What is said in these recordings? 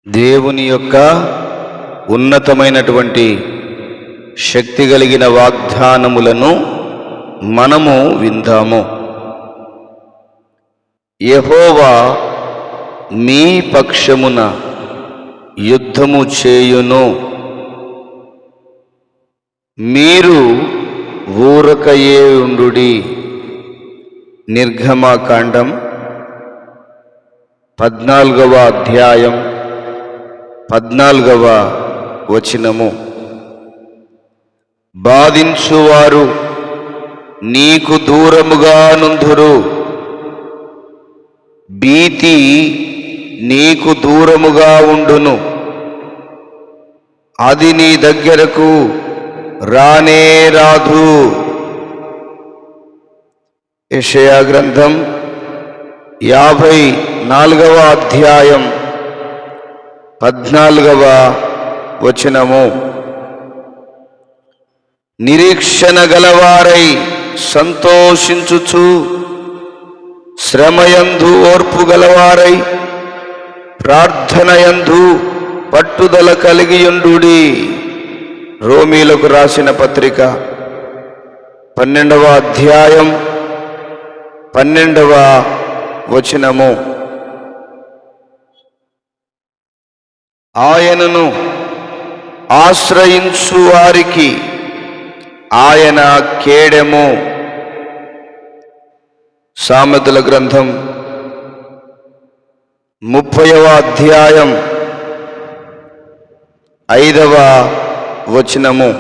దేవుని యొక్క ఉన్నతమైనటువంటి శక్తి కలిగిన వాగ్దానములను మనము విందాము. యెహోవా మీ పక్షమున యుద్ధము చేయును, మీరు ఊరకయే ఉండుడి. నిర్గమకాండం 14వ అధ్యాయం 14వ వచనము. బాధించువారు నీకు దూరముగా నుందురు, భీతి నీకు దూరముగా ఉండును, అది నీ దగ్గరకు రానే రాదు. యెషయా గ్రంథం 54వ అధ్యాయం 14వ వచనము. నిరీక్షణ గలవారై సంతోషించుచు, శ్రమయందు ఓర్పు గలవారై ప్రార్థనయందు పట్టుదల కలిగియుండుడి. రోమీలకు రాసిన పత్రిక 12వ అధ్యాయం 12వ వచనము. ఆయనను ఆశ్రయించు వారికి ఆయన కేడెము. సామెతల గ్రంథం 30వ అధ్యాయం 5వ వచనము.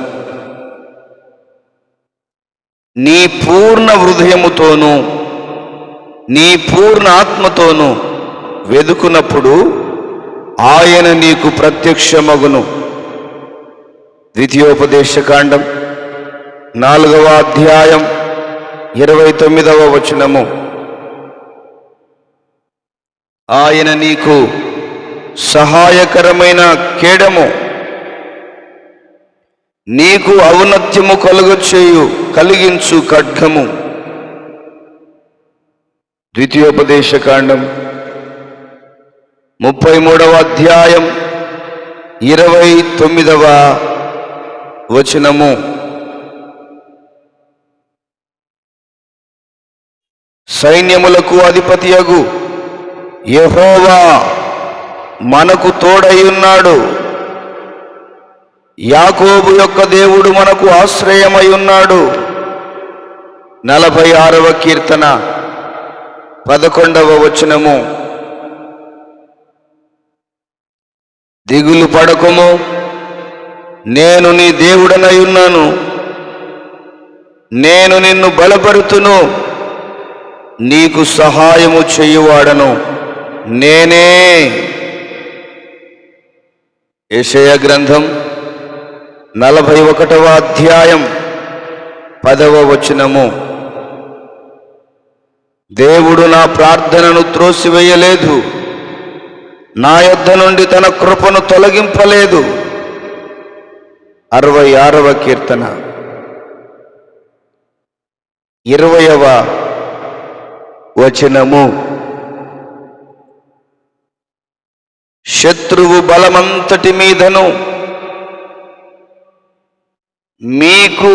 నీ పూర్ణ హృదయముతోనూ నీ పూర్ణ ఆత్మతోనూ వెదుకునప్పుడు ఆయన నీకు ప్రత్యక్షమగును. ద్వితీయోపదేశకాండం 4వ అధ్యాయం 29వ వచనము. ఆయన నీకు సహాయకరమైన కేడము, నీకు ఔన్నత్యము కలిగించు ఖడ్గము. ద్వితీయోపదేశకాండం 33వ అధ్యాయం 29వ వచనము. సైన్యములకు అధిపతియగు యెహోవా మనకు తోడైయున్నాడు, యాకోబు యొక్క దేవుడు మనకు ఆశ్రయమై ఉన్నాడు. 46వ కీర్తన 11వ వచనము. దిగులు పడకుము, నేను నీ దేవుడనై ఉన్నాను, నేను నిన్ను బలపరుతును, నీకు సహాయము చేయువాడను నేనే. యెషయా గ్రంథం 41వ అధ్యాయం 10వ వచనము. దేవుడు నా ప్రార్థనను త్రోసివేయలేదు, నా యొద్ద నుండి తన కృపను తొలగింపలేదు. 66వ కీర్తన 20వ వచనము. శత్రువు బలమంతటి మీదను మీకు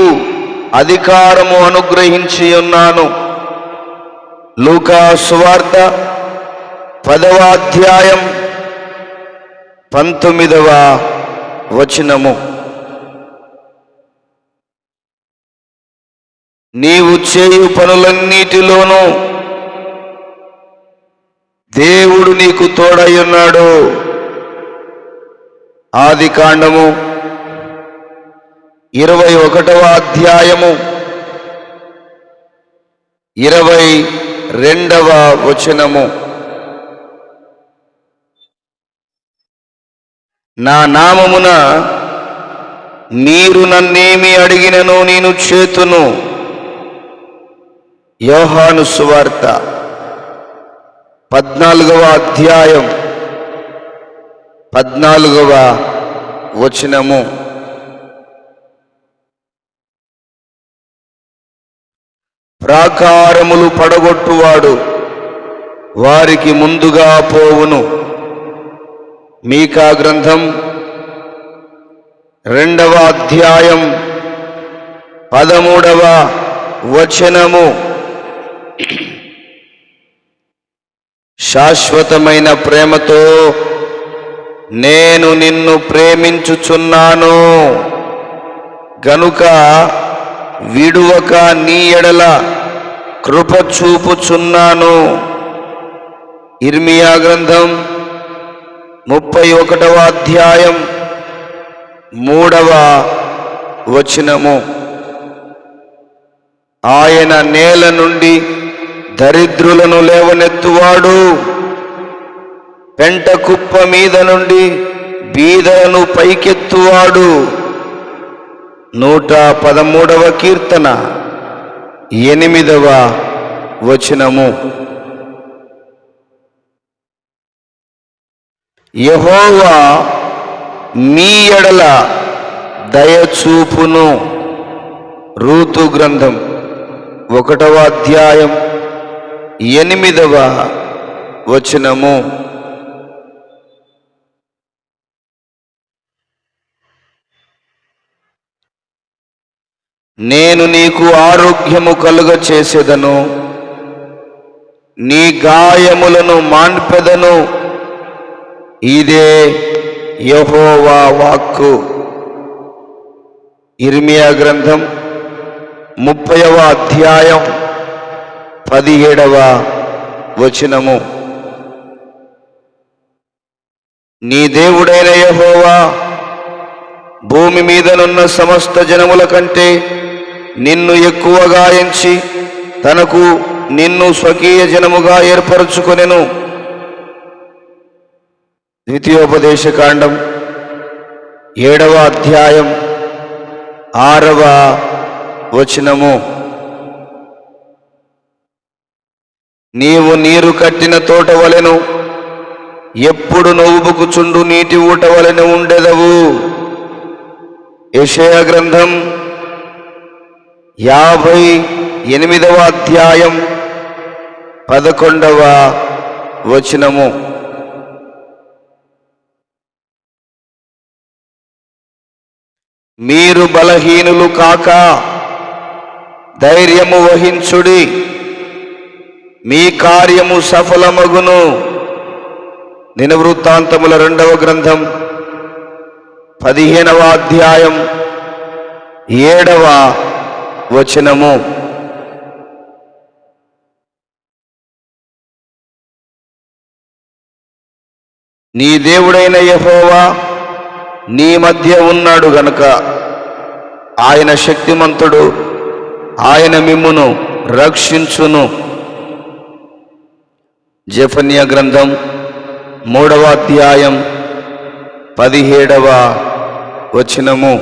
అధికారము అనుగ్రహించి ఉన్నాను. లూకా సువార్త 10వ అధ్యాయం 19వ వచనము. నీవు చేయు పనులన్నిటిలోనూ దేవుడు నీకు తోడై ఉన్నాడు. ఆదికాండము 21వ అధ్యాయము 22వ వచనము. నా నామమున మీరు నన్నేమి అడిగినను నేను చేతును. యోహాను సువార్త 14వ అధ్యాయం 14వ వచనము. ప్రాకారములు పడగొట్టువాడు వారికి ముందుగా పోవును, మీకా గ్రంథం 2వ అధ్యాయం 13వ వచనము. శాశ్వతమైన ప్రేమతో నేను నిన్ను ప్రేమించుచున్నాను గనుక విడువక నీ ఎడల కృప చూపుచున్నాను. ఇర్మియా గ్రంథం 31వ అధ్యాయం 3వ వచనము. ఆయన నేల నుండి దరిద్రులను లేవనెత్తువాడు, పెంట కుప్ప మీద నుండి బీదలను పైకెత్తువాడు. 113వ కీర్తన 8వ వచనము. యెహోవా మీ ఎడల దయచూపును. రూతు గ్రంథం 1వ అధ్యాయం 8వ వచనము. నేను నీకు ఆరోగ్యము కలుగ చేసేదను, నీ గాయములను మాన్పెదను. ఇదే యెహోవా వాక్కు. ఇర్మియా గ్రంథం 30వ అధ్యాయం 17వ వచనము. నీ దేవుడైన యెహోవా భూమి మీదనున్న సమస్త జనముల కంటే నిన్ను ఎక్కువగా ఎంచి తనకు నిన్ను స్వకీయ జనముగా ఏర్పరచుకొనెను. ద్వితీయోపదేశకాండం 7వ అధ్యాయం 6వ వచనము. నీవు నీరు కట్టిన తోట వలెను, ఎప్పుడు నవ్వుబుకుచుండు నీటి ఊట వలెను ఉండెదవు. యెషయా గ్రంథం 58వ అధ్యాయం 11వ వచనము. మీరు బలహీనులు కాక ధైర్యము వహించుడి, మీ కార్యము సఫలమగును. దినవృత్తాంతముల 2వ గ్రంథం 15వ అధ్యాయం 7వ వచనము. నీ దేవుడైన యెహోవా నీ మధ్య ఉన్నాడు గనుక ఆయన శక్తిమంతుడు, ఆయన మిమ్మును రక్షించును. జెఫన్యా గ్రంథం 3వ అధ్యాయం 17వ వచనము.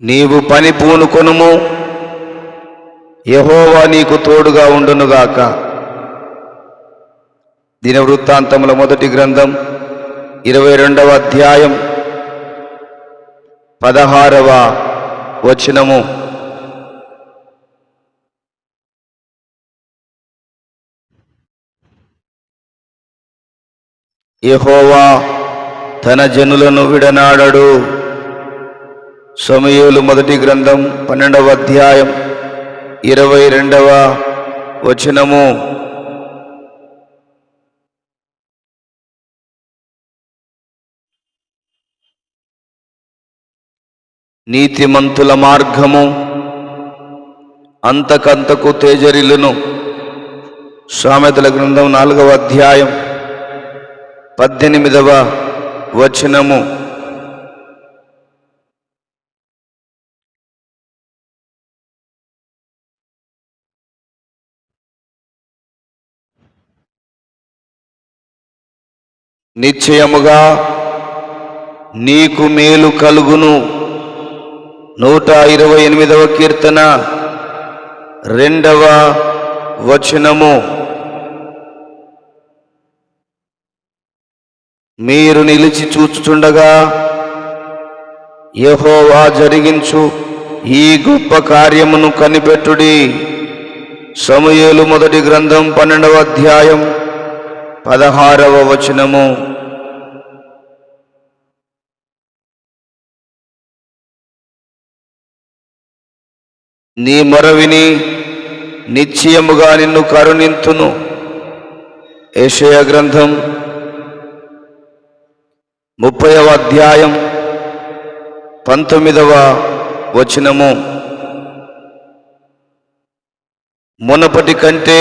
నీవు పని పూనుకొనుము, యెహోవా నీకు తోడుగా ఉండునుగాక. దినవృత్తాంతముల 1వ గ్రంథం 22వ అధ్యాయం 16వ వచనము. యెహోవా తన జనులను విడనాడడు. సమూయేలు 1వ గ్రంథం 12వ అధ్యాయం 22వ వచనము. నీతిమంతుల మార్గము అంతకంతకు తేజరిల్లును. సామెతల గ్రంథం 4వ అధ్యాయం 18వ వచనము. నిశ్చయముగా నీకు మేలు కలుగును. 128వ కీర్తన 2వ వచనము. మీరు నిలిచి చూచుచుండగా యెహోవా జరిగించు ఈ గొప్ప కార్యమును కనిపెట్టుడి. సమూయేలు 1వ గ్రంథం 12వ అధ్యాయం 16వ వచనము. నీ మొరవిని నిశ్చయముగా నిన్ను కరుణింతును. యెషయా గ్రంథం 30వ అధ్యాయం 19వ వచనము. మునపటి కంటే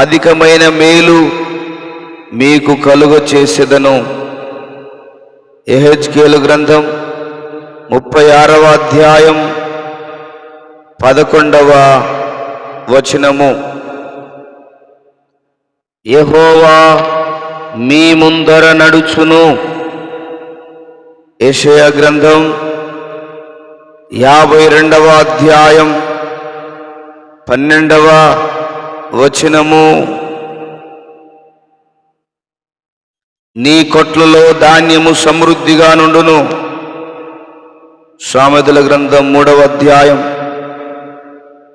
అధికమైన మేలు మీకు కలుగ చేసేదను. యెహెజ్కేలు గ్రంథం 36వ అధ్యాయం 11వ వచనము. యెహోవా మీ ముందర నడుచును. యెషయా గ్రంథం 52వ అధ్యాయం 12వ వచనము. నీ కొట్లలో ధాన్యము సమృద్ధిగా నుండును. సామెతల గ్రంథం 3వ అధ్యాయం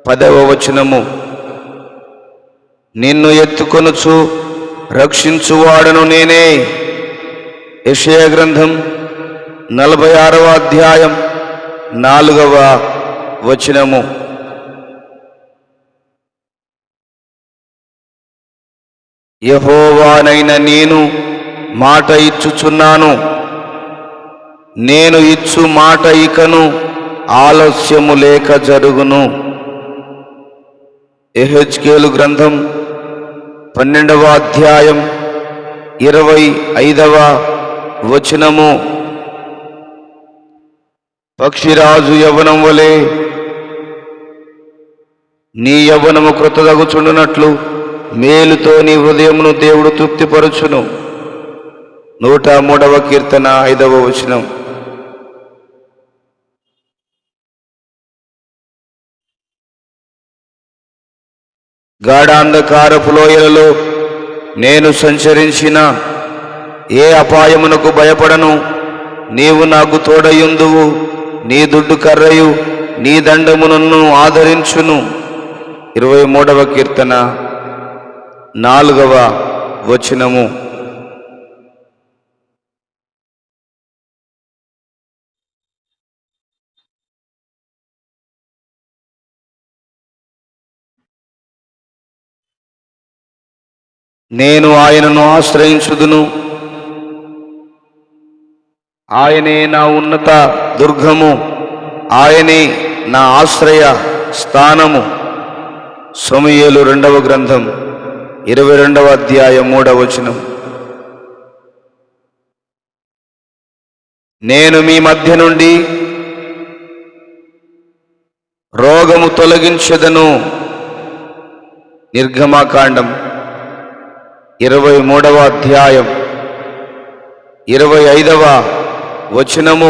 10వ వచనము. నిన్ను ఎత్తుకొనుచు రక్షించువాడను నేనే. యెషయా గ్రంథం 46వ అధ్యాయం 4వ వచనము. యెహోవానైన నేను మాట ఇచ్చుచున్నాను. నేను ఇచ్చు మాట ఇకను ఆలస్యము లేక జరుగును. యెహెజ్కేలు గ్రంథం 12వ అధ్యాయం 25వ వచనము. పక్షిరాజు యవ్వనం వలె నీ యవ్వనము క్రొత్తదగుచుండునట్లు మేలుతో నీ హృదయమును దేవుడు తృప్తిపరచును. 103వ కీర్తన 5వ వచనం. గాఢాంధకారపు లోయలలో నేను సంచరించిన ఏ అపాయమునకు భయపడను. నీవు నాకు తోడయుందువు. నీ దుడ్డు కర్రయు నీ దండము నన్ను ఆదరించును. 23వ కీర్తన 4వ వచనము. నేను ఆయనను ఆశ్రయించుదును. ఆయనే నా ఉన్నత దుర్గము. ఆయనే నా ఆశ్రయ స్థానము. సమూయేలు 2వ గ్రంథం 22వ అధ్యాయం 3వ వచనం. నేను మీ మధ్య నుండి రోగము తొలగించెదను. నిర్గమాకాండం 23వ అధ్యాయం 25వ వచనము.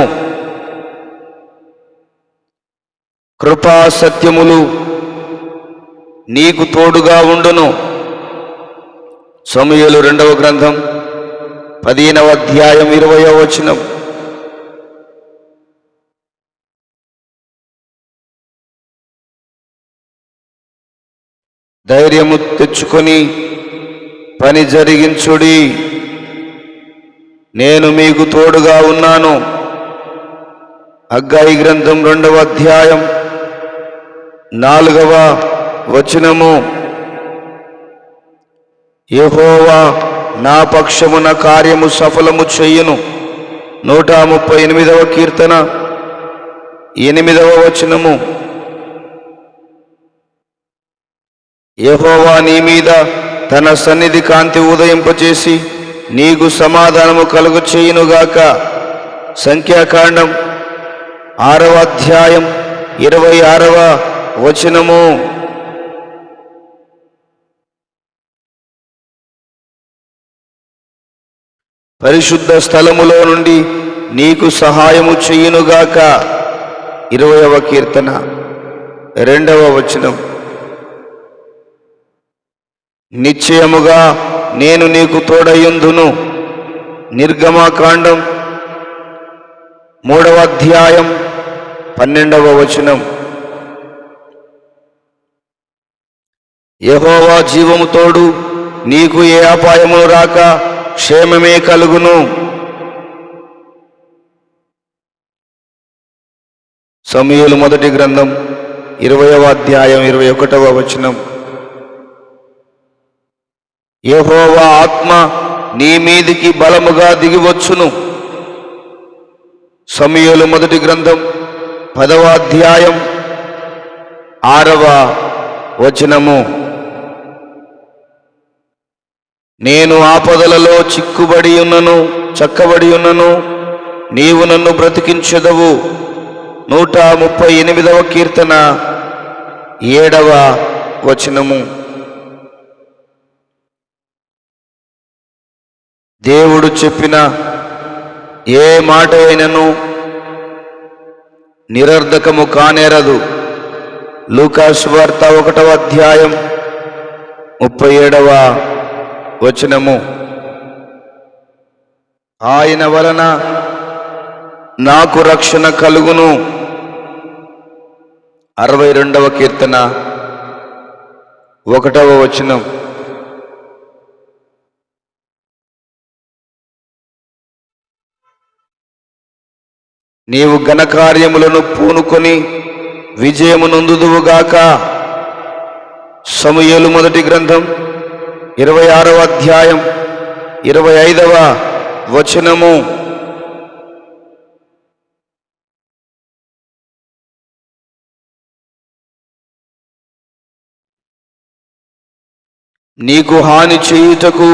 కృపా సత్యములు నీకు తోడుగా ఉండును. సమూయేలు 2వ గ్రంథం 15వ అధ్యాయం 20వ వచనం. ధైర్యము తెచ్చుకొని పని జరిగించుడి. నేను మీకు తోడుగా ఉన్నాను. హగ్గయి గ్రంథం 2వ అధ్యాయం 4వ వచనము. యెహోవా నా పక్షమున కార్యము సఫలము చెయ్యును. 138వ కీర్తన 8వ వచనము. యెహోవా నీ మీద తన సన్నిధి కాంతి ఉదయింపచేసి నీకు సమాధానము కలుగు చేయునుగాక. సంఖ్యాకాండం 6వ అధ్యాయం 26వ వచనము. పరిశుద్ధ స్థలములో నుండి నీకు సహాయము చెయ్యునుగాక. 20వ కీర్తన 2వ వచనం. నిశ్చయముగా నేను నీకు తోడయుందును. నిర్గమాకాండం 3వ అధ్యాయం 12వ వచనం. యెహోవా జీవము తోడు నీకు ఏ అపాయము రాక క్షేమమే కలుగును. సమూయేలు మొదటి గ్రంథం 20వ అధ్యాయం 21వ వచనం. యెహోవా ఆత్మ నీ మీదికి బలముగా దిగివచ్చును. సమూయేలు మొదటి గ్రంథం 10వ అధ్యాయం 6వ వచనము. నేను ఆపదలలో చిక్కుబడి ఉన్నను, చక్కబడి ఉన్నను, నీవు నన్ను బ్రతికించెదవు. 138వ కీర్తన 7వ వచనము. దేవుడు చెప్పిన ఏ మాట అయినను నిరర్ధకము కానేరదు. లూకా సువార్త 1వ అధ్యాయం 37వ వచనము. ఆయన వలన నాకు రక్షణ కలుగును. 62వ కీర్తన 1వ వచనం. నీవు ఘనకార్యములను పూనుకొని విజయము నొందుదువుగాక. సమూయేలు మొదటి గ్రంథం 26వ అధ్యాయం 25వ వచనము. నీకు హాని చేయుటకు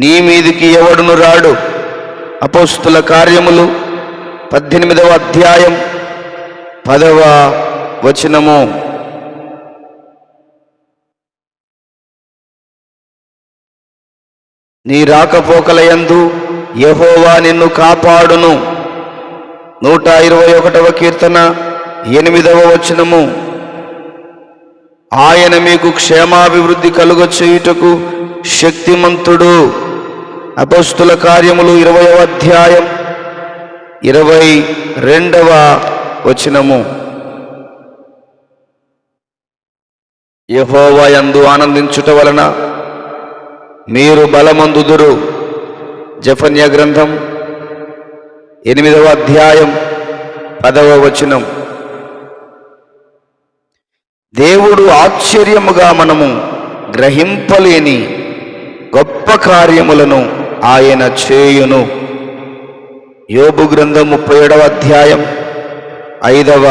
నీ మీదికి ఎవడును రాడు. అపోస్తుల కార్యములు 18వ అధ్యాయం 10వ వచనము. నీ రాకపోకలయందు యెహోవా నిన్ను కాపాడును. 121వ కీర్తన 8వ వచనము. ఆయన మీకు క్షేమాభివృద్ధి కలుగచేయుటకు శక్తిమంతుడు. అపోస్తుల కార్యములు 20వ అధ్యాయం 22వ వచనము. యెహోవా యందు ఆనందించుట వలన మీరు బలమందుదురు. జెఫన్యా గ్రంథం 8వ అధ్యాయం 10వ వచనం. దేవుడు ఆశ్చర్యముగా మనము గ్రహింపలేని గొప్ప కార్యములను ఆయన చేయును. యోబు గ్రంథం 37వ అధ్యాయం 5వ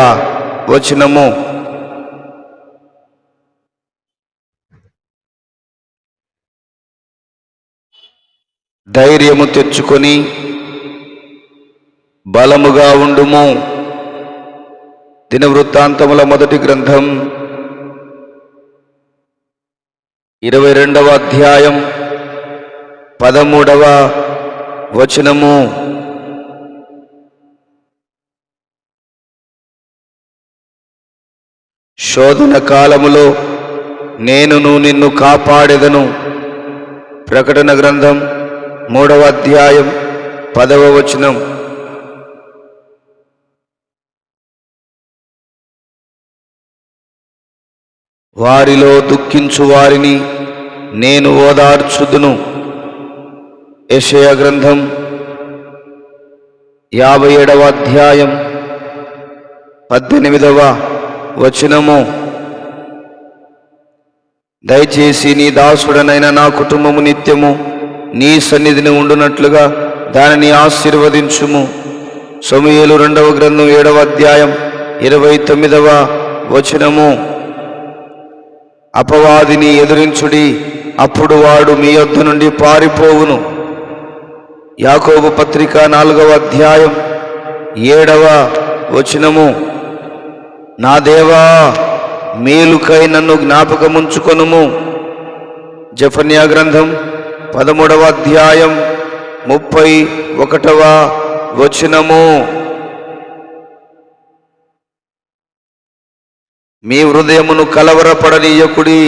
వచనము. ధైర్యము తెచ్చుకొని బలముగా ఉండుము. దినవృత్తాంతముల మొదటి గ్రంథం 22వ అధ్యాయం 13వ వచనము. శోధన కాలములో నేనును నిన్ను కాపాడెదను. ప్రకటన గ్రంథం 3వ అధ్యాయం 10వ వచనం. వారిలో దుఃఖించు వారిని నేను ఓదార్చుదును. యెషయా గ్రంథం 57వ అధ్యాయం 18వ వచనము. దయచేసి నీ దాసుడనైన నా కుటుంబము నిత్యము నీ సన్నిధిని ఉండునట్లుగా దానిని ఆశీర్వదించుము. సమూయేలు 2వ గ్రంథం 7వ అధ్యాయం 29వ వచనము. అపవాదిని ఎదురించుడి, అప్పుడు వాడు మీ యొద్ద నుండి పారిపోవును. యాకోబు పత్రిక 4వ అధ్యాయం 7వ వచనము. నా దేవా, మేలుకై నన్ను జ్ఞాపకముంచుకొనుము. జెఫన్యా గ్రంథం 13వ అధ్యాయం 31వ వచనము. మీ హృదయమును కలవరపడనీయకుడి.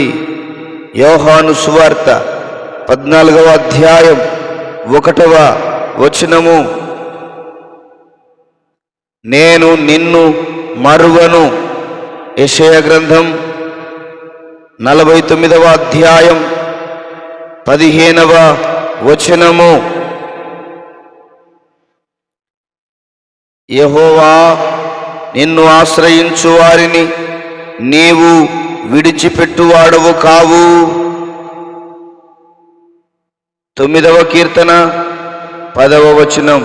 యోహాను సువార్త 14వ అధ్యాయం 1వ వచనము. నేను నిన్ను మరువను. యెషయా గ్రంథం 49వ అధ్యాయం 15వ వచనము. యెహోవా, నిన్ను ఆశ్రయించు వారిని నీవు విడిచిపెట్టువాడవు కావు. 9వ కీర్తన 10వ వచనం.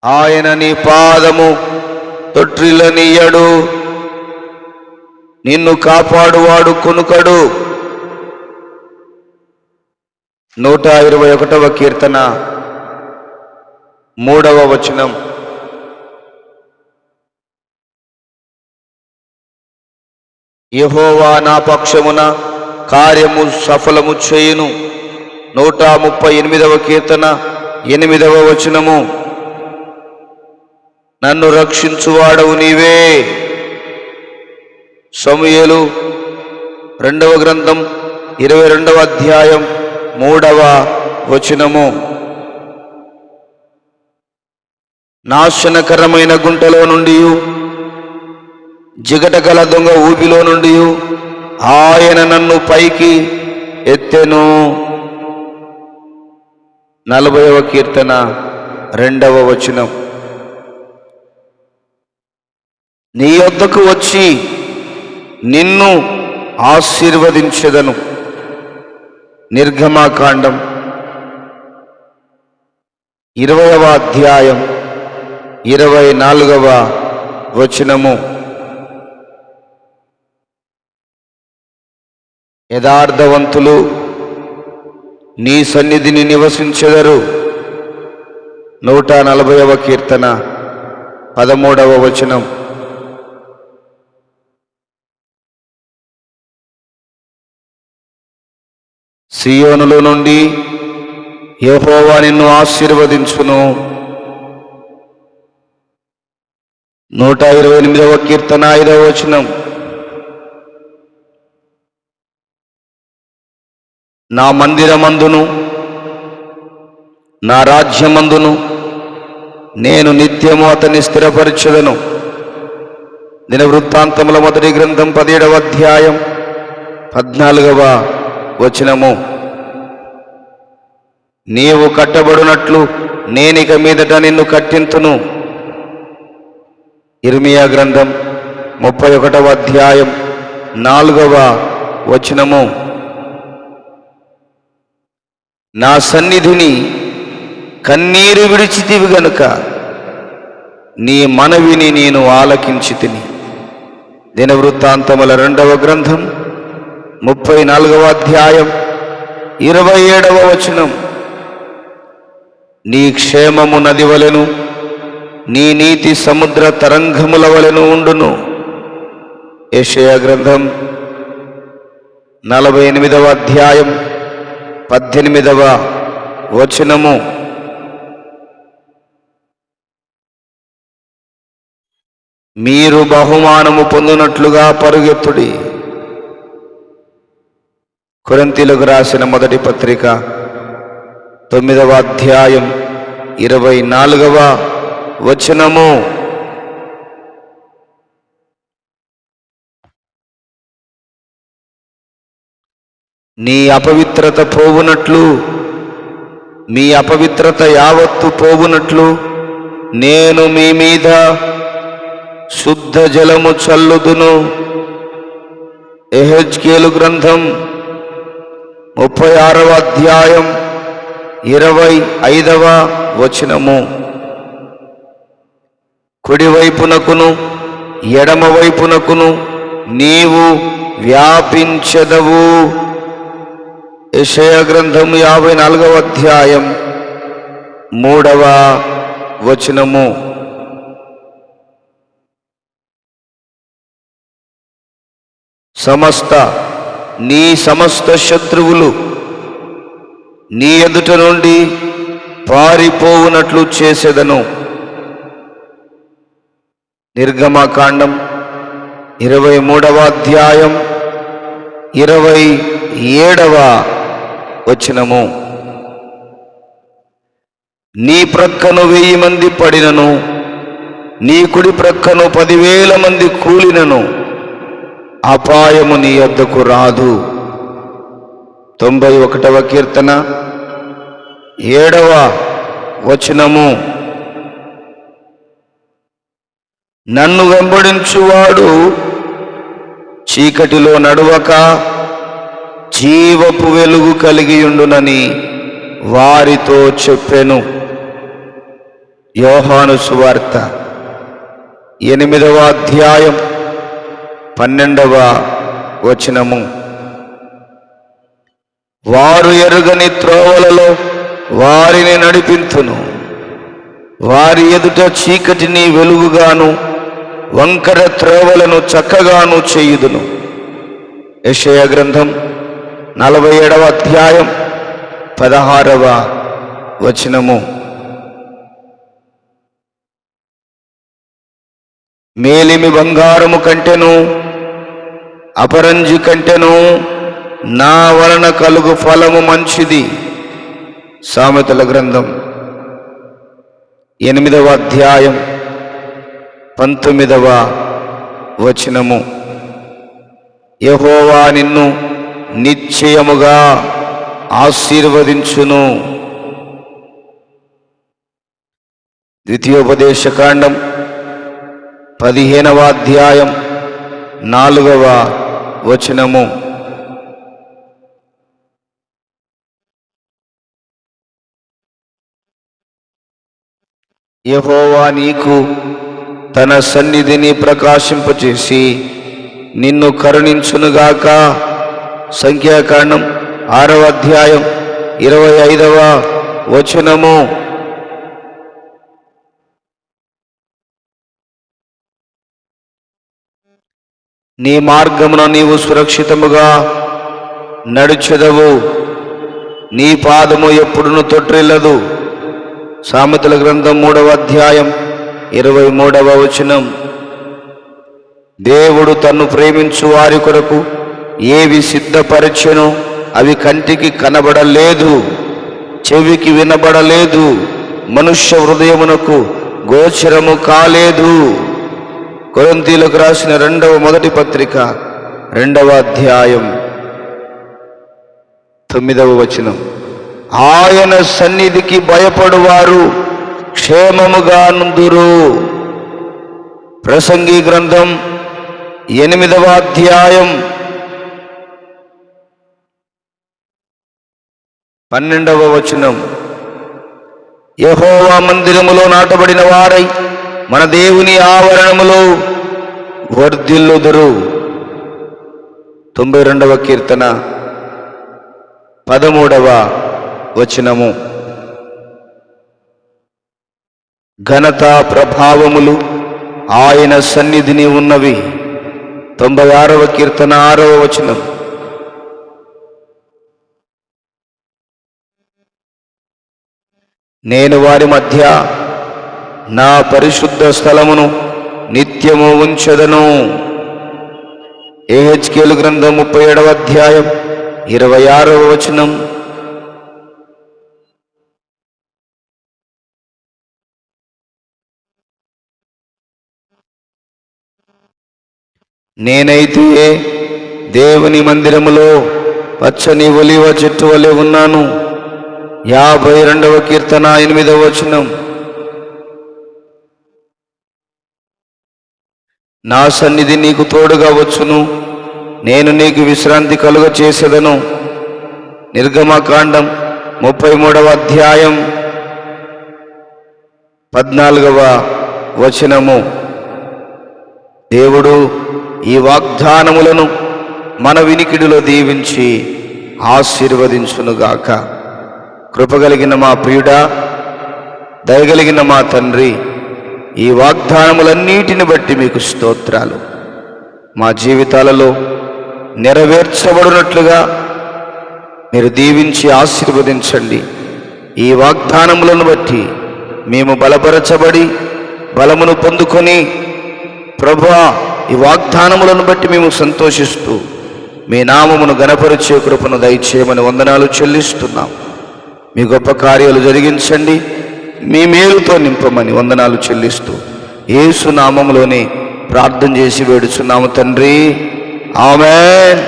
ఆయన నీ పాదము తొట్రిల్లనీయడు, నిన్ను కాపాడువాడు కునుకడు. 121వ కీర్తన 3వ వచనం. యెహోవా నా పక్షమున కార్యము సఫలము చేయును. 138వ కీర్తన 8వ వచనము. నన్ను రక్షించువాడవు నీవే. సమూయేలు 2వ గ్రంథం 22వ అధ్యాయం 3వ వచనము. నాశనకరమైన గుంటలో నుండి, జిగటగల దొంగ ఊపిలో నుండి ఆయన నన్ను పైకి ఎత్తెను. 40వ కీర్తన 2వ వచనం. నీ యొద్దకు వచ్చి నిన్ను ఆశీర్వదించెదను. నిర్గమకాండం 20వ అధ్యాయం 24వ వచనము. యథార్థవంతులు నీ సన్నిధిని నివసించెదరు. 140వ కీర్తన 13వ వచనం. సియోనులో నుండి యెహోవా నిన్ను ఆశీర్వదించును. 128వ కీర్తన 5వ వచనం. నా మందిరమందును నా రాజ్యమందును నేను నిత్యము అతన్ని స్థిరపరచెదను. దినవృత్తాంతముల 1వ గ్రంథం 17వ అధ్యాయం 14వ వచనము. నీవు కట్టబడినట్లు నేనిక మీదట నిన్ను కట్టింతును. ఇర్మియా గ్రంథం 31వ అధ్యాయం 4వ వచనము. నా సన్నిధిని కన్నీరు విడిచితివి గనుక నీ మనవిని నేను ఆలకించితిని. దినవృత్తాంతముల 2వ గ్రంథం 34వ అధ్యాయం 27వ వచనం. నీ క్షేమము నది వలెను, నీ నీతి సముద్ర తరంగముల వలెను ఉండును. యెషయా గ్రంథం 48వ అధ్యాయం 18వ వచనము. మీరు బహుమానము పొందినట్లుగా పరుగెత్తుడి. కొరింథీయులకు రాసిన 1వ పత్రిక 9వ అధ్యాయం 24వ వచనము. నీ అపవిత్రత పోవునట్లు, మీ అపవిత్రత యావత్తు పోవునట్లు నేను మీ మీద శుద్ధ జలము చల్లుదును. యెహెజ్కేలు గ్రంథం 36వ అధ్యాయం 25వ వచనము. కుడివైపునకును ఎడమవైపునకును నీవు వ్యాపించెదవు. యెషయా గ్రంథం 54వ అధ్యాయం 3వ వచనము. నీ సమస్త శత్రువులు నీ ఎదుట నుండి పారిపోవునట్లు చేసేదను. నిర్గమకాండం 23వ అధ్యాయం 27వ వచనము. నీ ప్రక్కను 1000 మంది పడినను, నీ కుడి ప్రక్కను 10,000 మంది కూలినను అపాయము నీ యొద్దకు రాదు. 91వ కీర్తన 7వ వచనము. నన్ను వెంబడించువాడు చీకటిలో నడువక జీవపు వెలుగు కలిగియుండునని వారితో చెప్పెను. యోహాను సువార్త 8వ అధ్యాయం 12వ వచనము. వారు ఎరుగని త్రోవలలో వారిని నడిపింతును, వారి ఎదుట చీకటిని వెలుగుగాను వంకర త్రోవలను చక్కగాను చేయుదును. యెషయా గ్రంథం 47వ అధ్యాయం 16వ వచనము. మేలిమి బంగారము కంటెను అపరంజి కంటెను నా వలన కలుగు ఫలము మంచిది. సామెతల గ్రంథం 8వ అధ్యాయం 19వ వచనము. యెహోవా నిన్ను నిశ్చయముగా ఆశీర్వదించును. ద్వితీయోపదేశకాండం 15వ అధ్యాయం 4వ వచనము. యెహోవా నీకు తన సన్నిధిని ప్రకాశింపచేసి నిన్ను కరుణించునుగాక. సంఖ్యాకాండం 6వ అధ్యాయం 25వ వచనము. నీ మార్గమున నీవు సురక్షితముగా నడుచెదవు, నీ పాదము ఎప్పుడును తొట్టిల్లదు. సామెతల గ్రంథం 3వ అధ్యాయం 23వ వచనం. దేవుడు తన్ను ప్రేమించు వారి కొరకు ఏవి సిద్ధపరచెనో అవి కంటికి కనబడలేదు, చెవికి వినబడలేదు, మనుష్య హృదయమునకు గోచరము కాలేదు. కొరింథీయులకు రాసిన మొదటి పత్రిక 2వ అధ్యాయం 9వ వచనం. ఆయన సన్నిధికి భయపడువారు క్షేమముగా నుందురు. ప్రసంగి గ్రంథం 8వ అధ్యాయం 12వ వచనం. యెహోవా మందిరములో నాటబడిన వారై మన దేవుని ఆవరణములో వర్ధిల్లుదురు. 92వ కీర్తన 13వ వచనము. ఘనత ప్రభావములు ఆయన సన్నిధిని ఉన్నవి. 96వ కీర్తన 6వ వచనం. నేను వారి మధ్య నా పరిశుద్ధ స్థలమును నిత్యము ఉంచెదను. యెహెజ్కేలు గ్రంథం 37వ అధ్యాయం 26వ వచనం. నేనైతే దేవుని మందిరములో పచ్చని ఒలీవ చెట్టు వలె ఉన్నాను. 52వ కీర్తన 8వ వచనం. నా సన్నిధి నీకు తోడుగా వచ్చును, నేను నీకు విశ్రాంతి కలుగ చేసేదను. నిర్గమకాండం 33వ అధ్యాయం 14వ వచనము. దేవుడు ఈ వాగ్దానములను మన వినికిడిలో దీవించి ఆశీర్వదించునుగాక. కృపగలిగిన మా ప్రియుడా, దయగలిగిన మా తండ్రి, ఈ వాగ్దానములన్నిటిని బట్టి మీకు స్తోత్రాలు. మా జీవితాలలో నెరవేర్చబడినట్లుగా మీరు దీవించి ఆశీర్వదించండి. ఈ వాగ్దానములను బట్టి మేము బలపరచబడి బలమును పొందుకొని, ప్రభువా, ఈ వాగ్దానములను బట్టి మేము సంతోషిస్తూ మీ నామమును ఘనపరిచే కృపను దయచేయమని వందనాలు చెల్లిస్తున్నాం. మీ గొప్ప కార్యాలు జరిగించండి, మీ మేలుతో నింపమని వందనాలు చెల్లిస్తూ యేసు నామములోనే ప్రార్థన చేసి వేడుచున్నాము తండ్రి. ఆమేన్.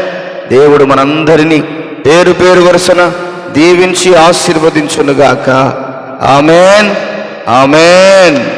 దేవుడు మనందరినీ పేరు పేరు వరుసన దీవించి ఆశీర్వదించునుగాక. Amen, amen.